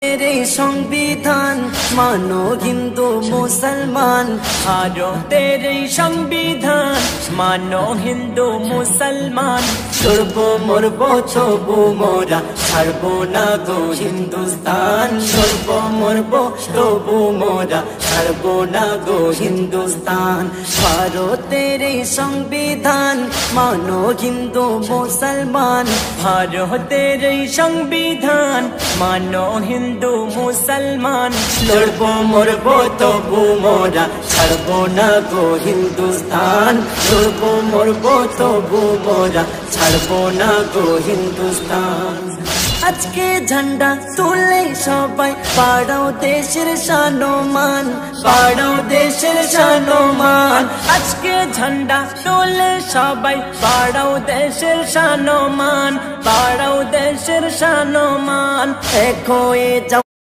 तेरे संविधान मानो हिंदू मुसलमान ভারতের সংবিধান মানো হিন্দু মুসলমান সর্বো মরবো তবু মোরা ছাড়বো না গো হিন্দুস্তান সর্বো মরবো তবু মোরা ছাড়বো না গো হিন্দুস্তান ভারতের সংবিধান মানো হিন্দু মুসলমান ভারতের সংবিধান মানো হিন্দু মুসলমান লড়বো মরবো তবু মোরা ছাড়বো না গো হিন্দুস্তান লড়বো মরবো তবু মোরা ছাড়বো না গো হিন্দুস্তান আজকে ঝান্ডা তুলে সবাই বাড়াও দেশের শানমান বাড়াও দেশের শানমান আজকে ঝান্ডা তুলে সবাই বাড়াও দেশের শানমান বাড়াও দেশের শানমান এক হয়ে যাও